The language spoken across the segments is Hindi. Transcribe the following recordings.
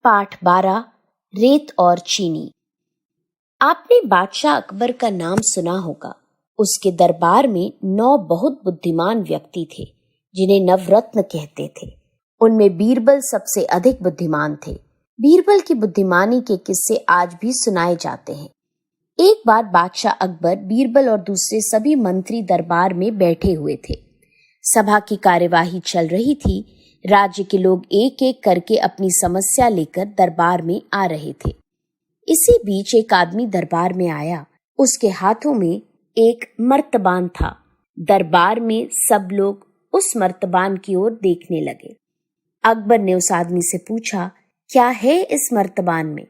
पाठ 12 रेत और चीनी। आपने बादशाह अकबर का नाम सुना होगा। उसके दरबार में 9 बहुत बुद्धिमान व्यक्ति थे जिन्हें नवरत्न कहते थे। उनमें बीरबल सबसे अधिक बुद्धिमान थे। बीरबल की बुद्धिमानी के किस्से आज भी सुनाए जाते हैं। एक बार बादशाह अकबर, बीरबल और दूसरे सभी मंत्री दरबार में बैठे हुए थे। सभा की कार्यवाही चल रही थी। राज्य के लोग एक एक करके अपनी समस्या लेकर दरबार में आ रहे थे। इसी बीच एक आदमी दरबार में आया। उसके हाथों में एक मर्तबान था। दरबार में सब लोग उस मर्तबान की ओर देखने लगे। अकबर ने उस आदमी से पूछा, क्या है इस मर्तबान में?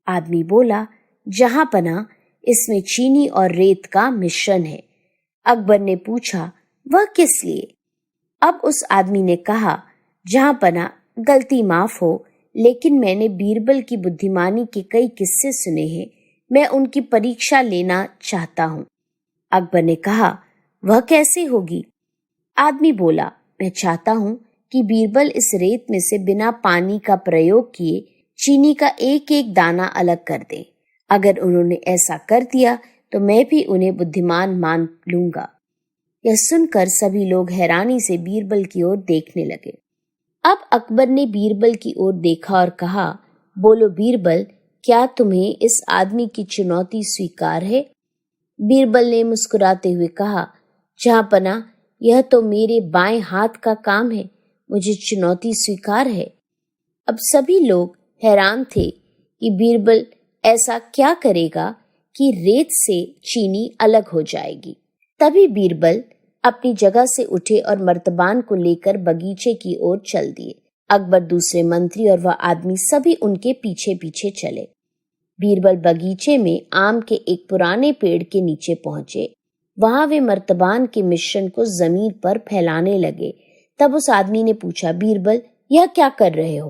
आदमी बोला, जहां पना इसमें चीनी और रेत का मिश्रण है। अकबर ने पूछा, वह किस लिए? अब उस आदमी ने कहा, जहां पना गलती माफ हो, लेकिन मैंने बीरबल की बुद्धिमानी के कई किस्से सुने हैं। मैं उनकी परीक्षा लेना चाहता हूं। अकबर ने कहा, वह कैसे होगी? आदमी बोला, मैं चाहता हूं कि बीरबल इस रेत में से बिना पानी का प्रयोग किए चीनी का एक एक दाना अलग कर दे। अगर उन्होंने ऐसा कर दिया तो मैं भी उन्हें बुद्धिमान मान लूंगा। यह सुनकर सभी लोग हैरानी से बीरबल की ओर देखने लगे। अब अकबर ने बीरबल की ओर देखा और कहा, बोलो बीरबल, क्या तुम्हें इस आदमी की चुनौती स्वीकार है? बीरबल ने मुस्कुराते हुए कहा, जहां पना यह तो मेरे बाएं हाथ का काम है, मुझे चुनौती स्वीकार है। अब सभी लोग हैरान थे कि बीरबल ऐसा क्या करेगा कि रेत से चीनी अलग हो जाएगी। तभी बीरबल अपनी जगह से उठे और मर्तबान को लेकर बगीचे की ओर चल दिए। अकबर, दूसरे मंत्री और वह आदमी सभी उनके पीछे पीछे चले। बीरबल बगीचे में आम के एक पुराने पेड़ के नीचे पहुंचे। वहां वे मर्तबान के मिश्रण को जमीन पर फैलाने लगे। तब उस आदमी ने पूछा, बीरबल, यह क्या कर रहे हो?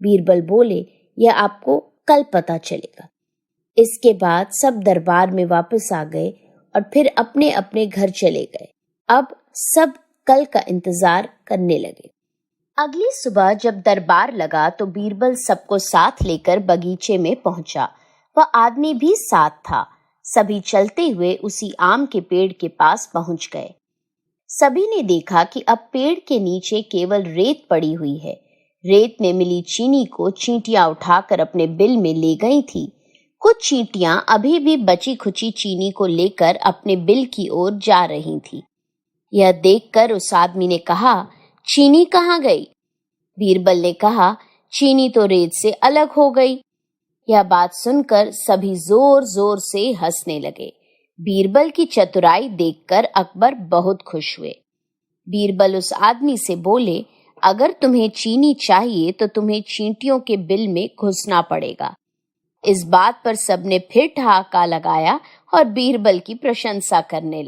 बीरबल बोले, यह आपको कल पता चलेगा। इसके बाद सब दरबार में वापस आ गए और फिर अपने अपने घर चले गए। अब सब कल का इंतजार करने लगे। अगली सुबह जब दरबार लगा तो बीरबल सबको साथ लेकर बगीचे में पहुंचा। वह आदमी भी साथ था। सभी चलते हुए उसी आम के पेड़ के पास पहुंच गए। सभी ने देखा कि अब पेड़ के नीचे केवल रेत पड़ी हुई है। रेत में मिली चीनी को चींटियां उठाकर अपने बिल में ले गई थी। कुछ चींटियां अभी भी बची खुची चीनी को लेकर अपने बिल की ओर जा रही थी। यह देखकर उस आदमी ने कहा, चीनी कहाँ गई? बीरबल ने कहा, चीनी तो रेत से अलग हो गई। यह बात सुनकर सभी जोर जोर से हंसने लगे। बीरबल की चतुराई देखकर अकबर बहुत खुश हुए। बीरबल उस आदमी से बोले, अगर तुम्हें चीनी चाहिए तो तुम्हें चींटियों के बिल में घुसना पड़ेगा। इस बात पर सबने फिर ठहाका लगाया और बीरबल की प्रशंसा करने लगे।